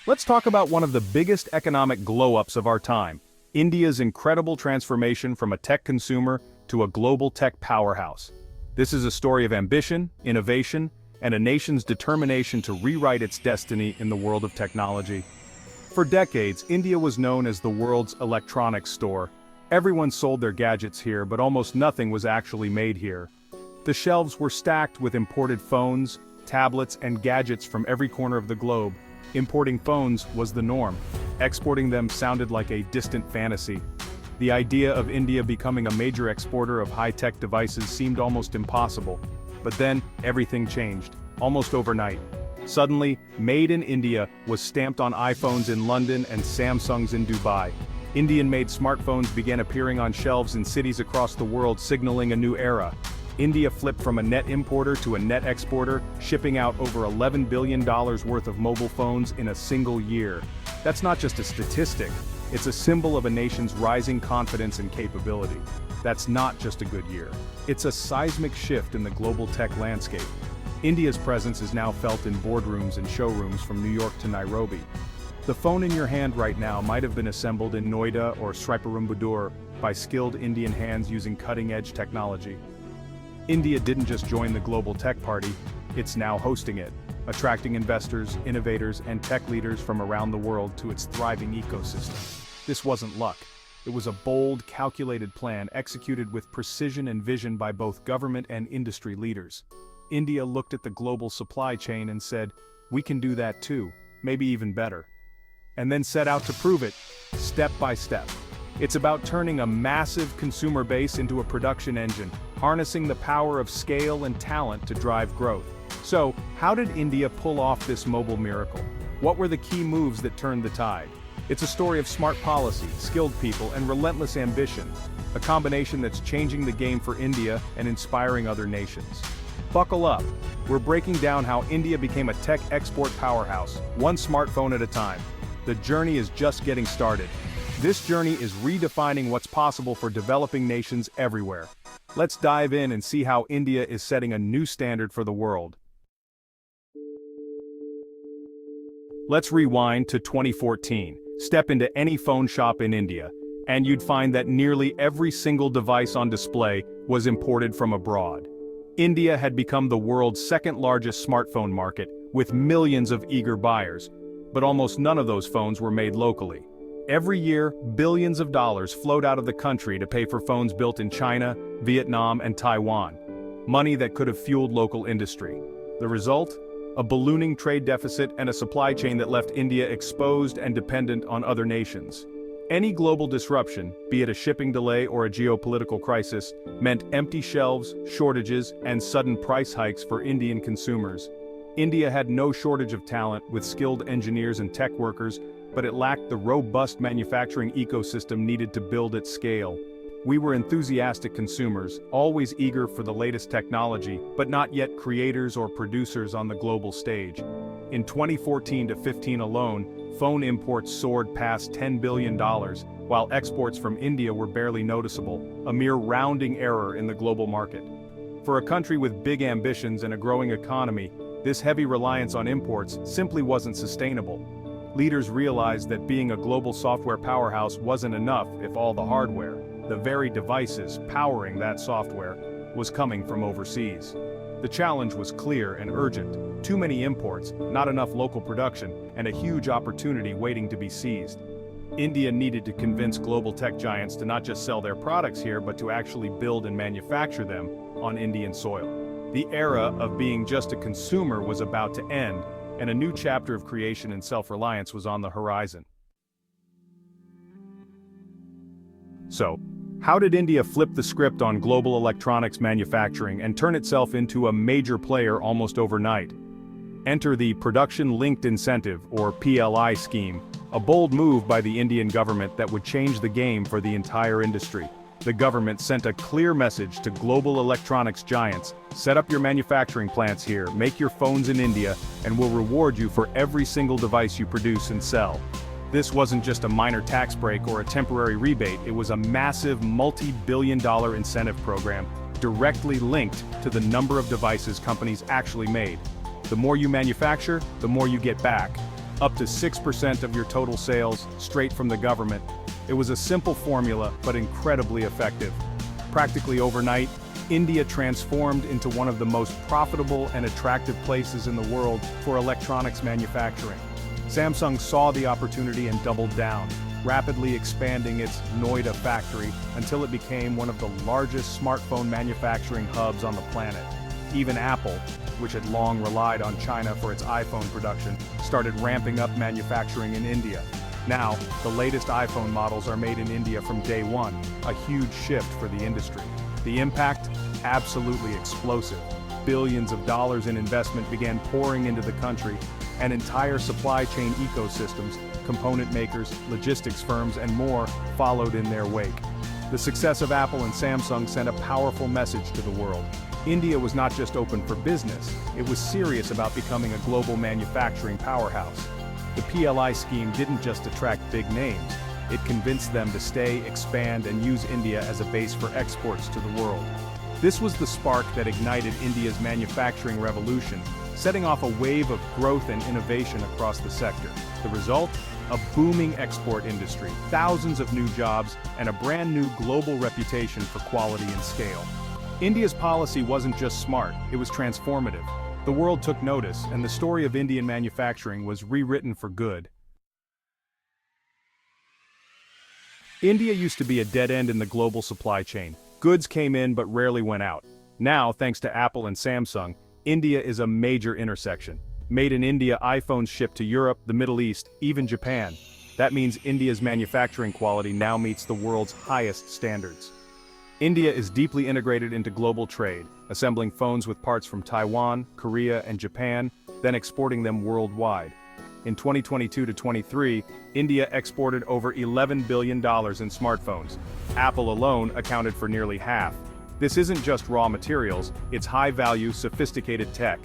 Let's talk about one of the biggest economic glow-ups of our time, India's incredible transformation from a tech consumer to a global tech powerhouse. This is a story of ambition, innovation, and a nation's determination to rewrite its destiny in the world of technology. For decades, India was known as the world's electronics store. Everyone sold their gadgets here, but almost nothing was actually made here. The shelves were stacked with imported phones, tablets, and gadgets from every corner of the globe. Importing phones was the norm. Exporting them sounded like a distant fantasy. The idea of India becoming a major exporter of high-tech devices seemed almost impossible. But then, everything changed, almost overnight. Suddenly, Made in India was stamped on iPhones in London and Samsungs in Dubai. Indian-made smartphones began appearing on shelves in cities across the world, signaling a new era. India flipped from a net importer to a net exporter, shipping out over $11 billion worth of mobile phones in a single year. That's not just a statistic, it's a symbol of a nation's rising confidence and capability. That's not just a good year. It's a seismic shift in the global tech landscape. India's presence is now felt in boardrooms and showrooms from New York to Nairobi. The phone in your hand right now might have been assembled in Noida or Sriperumbudur by skilled Indian hands using cutting-edge technology. India didn't just join the global tech party, it's now hosting it, attracting investors, innovators, and tech leaders from around the world to its thriving ecosystem. This wasn't luck. It was a bold, calculated plan executed with precision and vision by both government and industry leaders. India looked at the global supply chain and said, "We can do that too, maybe even better." And then set out to prove it, step by step. It's about turning a massive consumer base into a production engine, harnessing the power of scale and talent to drive growth. So, how did India pull off this mobile miracle? What were the key moves that turned the tide? It's a story of smart policy, skilled people, and relentless ambition, a combination that's changing the game for India and inspiring other nations. Buckle up. We're breaking down how India became a tech export powerhouse, one smartphone at a time. The journey is just getting started. This journey is redefining what's possible for developing nations everywhere. Let's dive in and see how India is setting a new standard for the world. Let's rewind to 2014. Step into any phone shop in India, and you'd find that nearly every single device on display was imported from abroad. India had become the world's second-largest smartphone market, with millions of eager buyers, but almost none of those phones were made locally. Every year, billions of dollars flowed out of the country to pay for phones built in China, Vietnam, and Taiwan. Money that could have fueled local industry. The result? A ballooning trade deficit and a supply chain that left India exposed and dependent on other nations. Any global disruption, be it a shipping delay or a geopolitical crisis, meant empty shelves, shortages, and sudden price hikes for Indian consumers. India had no shortage of talent, with skilled engineers and tech workers, but it lacked the robust manufacturing ecosystem needed to build at scale. We were enthusiastic consumers, always eager for the latest technology, but not yet creators or producers on the global stage. In 2014 to 15 alone, phone imports soared past $10 billion, while exports from India were barely noticeable, a mere rounding error in the global market. For a country with big ambitions and a growing economy, this heavy reliance on imports simply wasn't sustainable. Leaders realized that being a global software powerhouse wasn't enough if all the hardware, the very devices powering that software, was coming from overseas. The challenge was clear and urgent. Too many imports, not enough local production, and a huge opportunity waiting to be seized. India needed to convince global tech giants to not just sell their products here, but to actually build and manufacture them on Indian soil. The era of being just a consumer was about to end, and a new chapter of creation and self-reliance was on the horizon. So, how did India flip the script on global electronics manufacturing and turn itself into a major player almost overnight? Enter the Production Linked Incentive, or PLI scheme, a bold move by the Indian government that would change the game for the entire industry. The government sent a clear message to global electronics giants: set up your manufacturing plants here, make your phones in India, and we'll reward you for every single device you produce and sell. This wasn't just a minor tax break or a temporary rebate, it was a massive multi-billion-dollar incentive program directly linked to the number of devices companies actually made. The more you manufacture, the more you get back. Up to 6% of your total sales, straight from the government. It was a simple formula, but incredibly effective. Practically overnight, India transformed into one of the most profitable and attractive places in the world for electronics manufacturing. Samsung saw the opportunity and doubled down, rapidly expanding its Noida factory until it became one of the largest smartphone manufacturing hubs on the planet. Even Apple, which had long relied on China for its iPhone production, started ramping up manufacturing in India. Now, the latest iPhone models are made in India from day one, a huge shift for the industry. The impact? Absolutely explosive. Billions of dollars in investment began pouring into the country, and entire supply chain ecosystems, component makers, logistics firms, and more followed in their wake. The success of Apple and Samsung sent a powerful message to the world. India was not just open for business, it was serious about becoming a global manufacturing powerhouse. The PLI scheme didn't just attract big names, it convinced them to stay, expand, and use India as a base for exports to the world. This was the spark that ignited India's manufacturing revolution, setting off a wave of growth and innovation across the sector. The result? A booming export industry, thousands of new jobs, and a brand new global reputation for quality and scale. India's policy wasn't just smart, it was transformative. The world took notice, and the story of Indian manufacturing was rewritten for good. India used to be a dead end in the global supply chain. Goods came in but rarely went out. Now, thanks to Apple and Samsung, India is a major intersection. Made in India iPhones ship to Europe, the Middle East, even Japan. That means India's manufacturing quality now meets the world's highest standards. India is deeply integrated into global trade, assembling phones with parts from Taiwan, Korea, and Japan, then exporting them worldwide. In 2022 to 23, India exported over $11 billion in smartphones. Apple alone accounted for nearly half. This isn't just raw materials, it's high-value, sophisticated tech.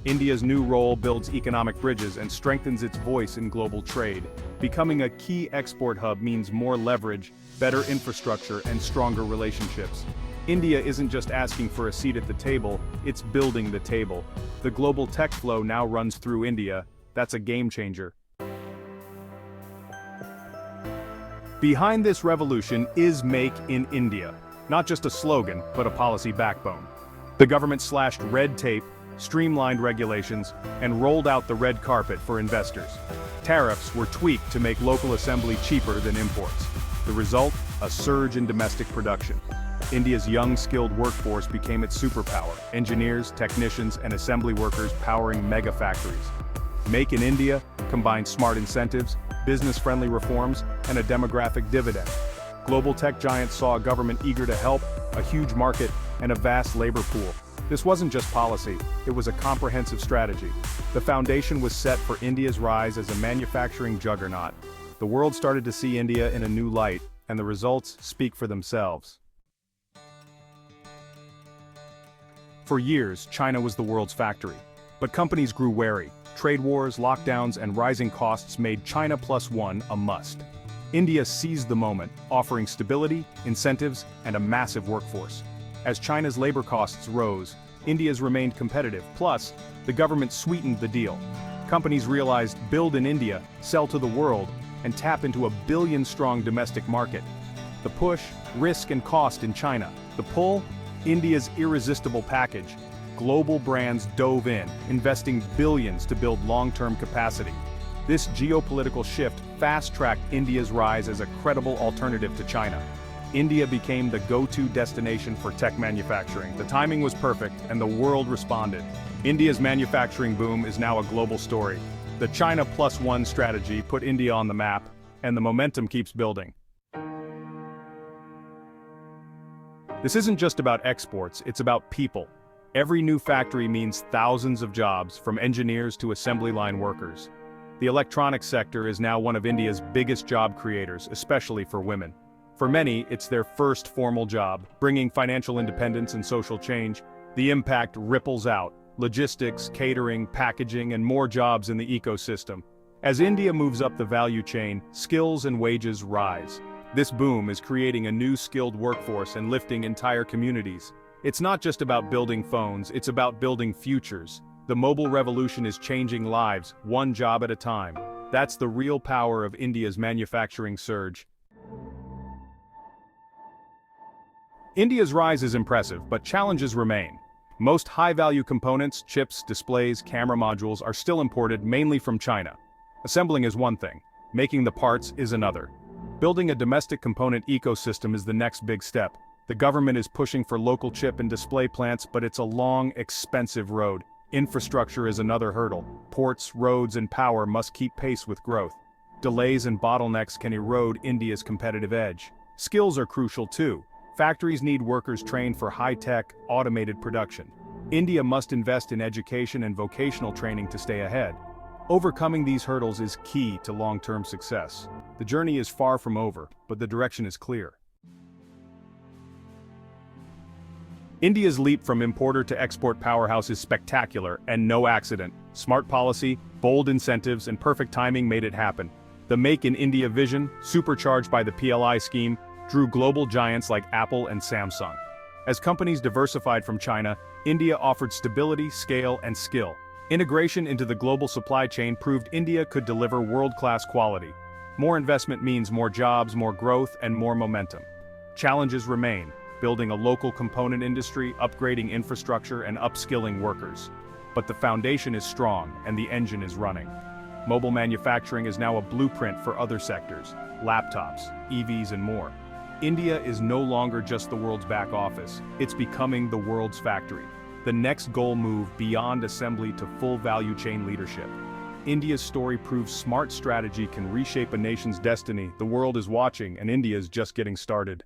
India's new role builds economic bridges and strengthens its voice in global trade. Becoming a key export hub means more leverage, better infrastructure, and stronger relationships. India isn't just asking for a seat at the table, it's building the table. The global tech flow now runs through India. That's a game changer. Behind this revolution is Make in India. Not just a slogan, but a policy backbone. The government slashed red tape, streamlined regulations, and rolled out the red carpet for investors. Tariffs were tweaked to make local assembly cheaper than imports. The result? A surge in domestic production. India's young, skilled workforce became its superpower, engineers, technicians, and assembly workers powering mega factories. Make in India combined smart incentives, business-friendly reforms, and a demographic dividend. Global tech giants saw a government eager to help, a huge market, and a vast labor pool. This wasn't just policy, it was a comprehensive strategy. The foundation was set for India's rise as a manufacturing juggernaut. The world started to see India in a new light, and the results speak for themselves. For years, China was the world's factory. But companies grew wary. Trade wars, lockdowns, and rising costs made China Plus One a must. India seized the moment, offering stability, incentives, and a massive workforce. As China's labor costs rose, India's remained competitive. Plus, the government sweetened the deal. Companies realized build in India, sell to the world, and tap into a billion-strong domestic market. The push, risk, and cost in China. The pull? India's irresistible package. Global brands dove in, investing billions to build long-term capacity. This geopolitical shift fast-tracked India's rise as a credible alternative to China. India became the go-to destination for tech manufacturing. The timing was perfect, and the world responded. India's manufacturing boom is now a global story. The China Plus One strategy put India on the map, and the momentum keeps building. This isn't just about exports, it's about people. Every new factory means thousands of jobs, from engineers to assembly line workers. The electronics sector is now one of India's biggest job creators, especially for women. For many, it's their first formal job, bringing financial independence and social change. The impact ripples out: logistics, catering, packaging, and more jobs in the ecosystem. As India moves up the value chain, skills and wages rise. This boom is creating a new skilled workforce and lifting entire communities. It's not just about building phones, it's about building futures. The mobile revolution is changing lives, one job at a time. That's the real power of India's manufacturing surge. India's rise is impressive, but challenges remain. Most high-value components, chips, displays, camera modules are still imported mainly from China. Assembling is one thing, making the parts is another. Building a domestic component ecosystem is the next big step. The government is pushing for local chip and display plants, but it's a long, expensive road. Infrastructure is another hurdle. Ports, roads, and power must keep pace with growth. Delays and bottlenecks can erode India's competitive edge. Skills are crucial too. Factories need workers trained for high-tech, automated production. India must invest in education and vocational training to stay ahead. Overcoming these hurdles is key to long-term success. The journey is far from over, but the direction is clear. India's leap from importer to export powerhouse is spectacular and no accident. Smart policy, bold incentives, and perfect timing made it happen. The Make in India vision, supercharged by the PLI scheme, drew global giants like Apple and Samsung. As companies diversified from China, India offered stability, scale, and skill. Integration into the global supply chain proved India could deliver world-class quality. More investment means more jobs, more growth, and more momentum. Challenges remain, building a local component industry, upgrading infrastructure, and upskilling workers. But the foundation is strong, and the engine is running. Mobile manufacturing is now a blueprint for other sectors, laptops, EVs, and more. India is no longer just the world's back office, it's becoming the world's factory. The next goal move beyond assembly to full value chain leadership. India's story proves smart strategy can reshape a nation's destiny. The world is watching and India is just getting started.